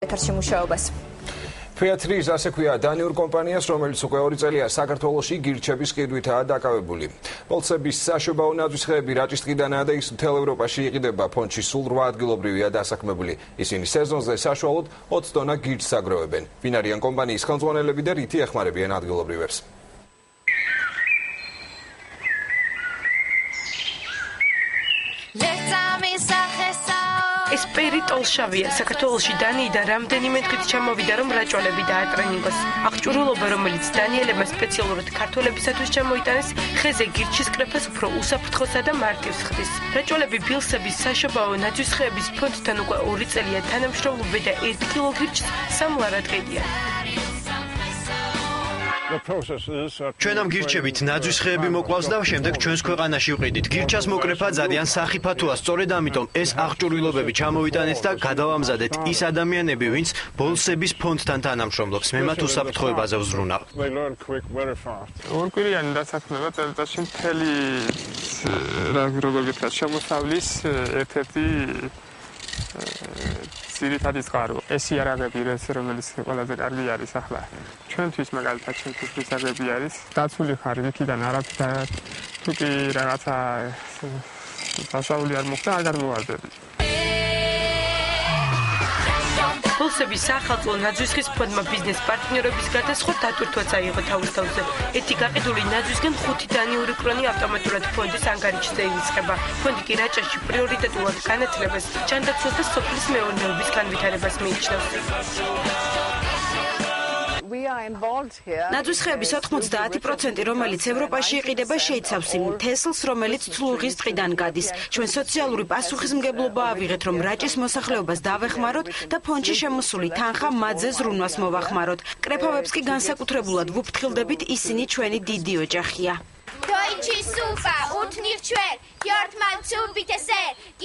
ეთერში მუშაობას. Fiat-3 ასე ქვია დანიურ კომპანიას, რომელიც უკვე 2 წელია საქართველოში გირჩების ყიდვითაა დაკავებული. პოლიცების საშობაო ნაძვისხეები რაჭის ტყიდანაა და ის მთელ ევროპაში იყიდება. ფონდში სულ 8 ადგილობრივია დასაქმებული. ისინი სეზონზე საშუალოდ 20 ტონა გირჩს აგროვებენ. ვინ არიან კომპანიის ხელმძღვანელები და რითი ეხმარებიან ადგილობრივებს? ეს პერი ტოლშავია. საქართველოში დანიიდან რამდენიმე თვით ჩამოვიდა, რომ რაჭველები დაატრენინგოს. აღჭურვილობა, რომელიც დანიელებმა სპეციალურად ქართველებისათვის ჩამოიტანეს, ხეზე გირჩის კრეფას უფრო უსაფრთხოსა და მარტივს ხდის. რაჭველები ბილსების საშობაო ნაძვისხეების ფონდთან უკვე 2 წელია თანამშრომლობენ და 1 კილო გირჩს 3 ლარად ყიდიან. ჩვენ ამ გირჩებით ნაძვისხეები მოკლავს და შემდეგ ჩვენს ქვეყანაში ვყიდით. გირჩას მოკრეფა ძალიან სახიფათოა, სწორედ ამიტომ ეს აღჭურვილობები ჩამოვიტანეთ და გადავამზადეთ ის ადამიანები, ვინც ბოლსების ფონდთან თანამშრომლობს. მე მათ უსაფრთხოებაზე ვზრუნავ. ორკვირიანი დასაქმება წელიწადში მთელი როგორ გითხრათ შემოსავლის ერთ-ერთი ძირითადი წყარო. ეს იარაღები რომელიც ყველაზე კარგი არის ახლა. ჩვენთვის მაგალითად ჩვენთვის იარაღები არის. დაცული ხარ იქიდან არაფერ თუ კი რაღაცა დასავლი არ მოხდა, აღარ მოვარდები. ბოლსების სახელმწიფო ნაძვისხის ფონდმა ბიზნეს პარტნიორების გარდა სხვა დატვირთვაც აიღო თავის თავზე. ერთი გაყიდული ნაძვისგან 5 დანიური კრონი ავტომატურად ფონდის ანგარიშზე ივიწყება. ფონდი კი რაჭაში პრიორიტეტულად განათლებას, ჯანდაცვას და სოფლის მეურნეობის განვითარებას მიიჩნევს. ნაძვისხეების 90%, რომელიც ევროპაში იყიდება, შეიცავს იმ თესლს, რომელიც თლუღის ტყიდან გადის. ჩვენ სოციალური პასუხისმგებლობა ავიღეთ, რომ რაჭის მოსახლეობას დავეხმაროთ და ფონდში შემოსული თანხა მათზე ზრუნვას მოვახმაროთ. კრეფავებს კი განსაკუთრებულად ვუფრთხილდებით, ისინი ჩვენი დიდი ოჯახია.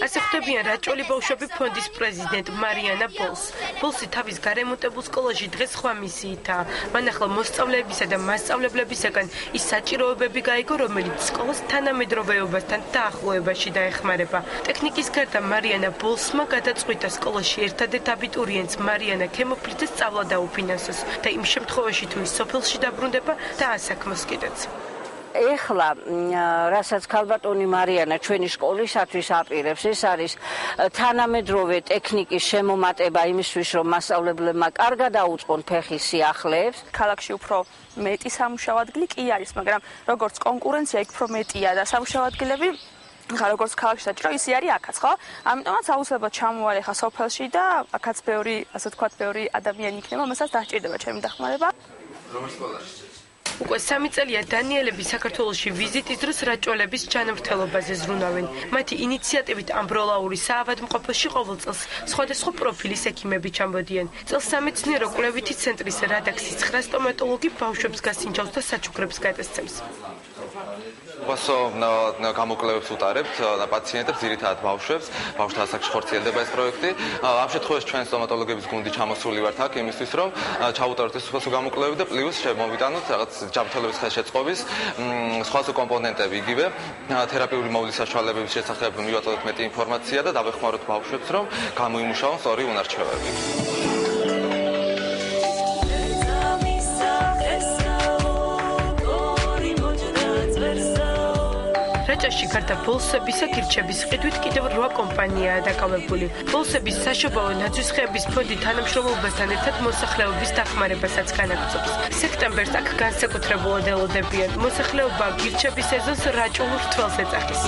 ასე ხვდებიან რაჭველი ბავშვები ფონდის პრეზიდენტ მარიანა ბოლს. ბოლსი თავის გარემონტებულ სკოლაში დღეს სხვა მისიითაა. მან ახლა მოსწავლეებისა და მასწავლებლებისაგან ის საჭიროებები გაიგო, რომელიც სკოლას თანამედროვეობასთან დაახლოებაში დაეხმარება. ტექნიკის გარდა მარიანა ბოლსმა გადაწყვიტა სკოლაში ერთადერთ აბიტურიენტს მარიანა ქემოფლიძეს სწავლა დაუფინანსოს და იმ შემთხვევაში თუ ის სოფელში დაბრუნდება და ასაქმოს კიდეც. ეხლა რასაც ქალბატონი მარიანა ჩვენი სკოლისათვის აპირებს, ეს არის თანამედროვე ტექნიკის შემომატება იმისთვის, რომ მასწავლებლებმა კარგად აუწყონ ფეხის სიახლეებს. ქალაქში უფრო მეტი სამუშაო ადგილი კი არის, მაგრამ როგორც კონკურენცია იქ უფრო მეტია და სამუშაო ადგილები ხა როგორც ქალაქში საჭირო, ისე არის აქაც, ხო? ამიტომაც აუცილებლად ჩამოვარე ხა სოფელში და აქაც ბევრი, ასე ვთქვათ, ბევრი ადამიანი იქნება, რომელსაც დაჭირდება ჩემი დახმარება. რომელ სკოლაში? უკვე 3 წელია დანიელები საქართველოში ვიზიტის დროს რაჭველების ჯანმრთელობაზე ზრუნავენ. მათი ინიციატივით ამბროლაური საავადმყოფოში ყოველ წელს სხვადასხვა პროფილის ექიმები ჩამოდიან. წელს სამეცნიერო კვლევითი ცენტრის რედაქციის 9 სტომატოლოგი ბავშვებს გასინჯავს და საჩუქრებს გადასცემს. უასო გამოკვლევებს ვუტარებთ პაციენტებს, ძირითადად ბავშვებს, ბავშვთა ასაკში ხორციელდება ეს პროექტი. ამ შემთხვევაში ჩვენ სტომატოლოგების გუნდი ჩამოსული ვართ აქ იმისთვის, რომ ჩაუტაროთ ეს უასო გამოკვლევები და პლუს შემოვიტანოთ რაღაც ჯანმრთელობის ხელშეწყობის სხვა კომპონენტები, იგივე თერაპიული მოვლის საშუალებების შესახებ მივაწოდოთ მეტი ინფორმაცია და დავეხმაროთ ბავშვებს, რომ გამოიმუშაონ სწორი უნარჩვევები. რაჭაში გარდა ბოლსებისა გირჩების ყიდვით კიდევ 8 კომპანიაა დაკავებული. ბოლსების საშობაო ნაძვისხეების ფონდი თანამშრომლობასთან ერთად მოსახლეობის დახმარებასაც განაგრძობს. სექტემბერს აქ განსაკუთრებულად ელოდებიან. მოსახლეობა გირჩების სეზონს რაჭულ რთველს ეძახის.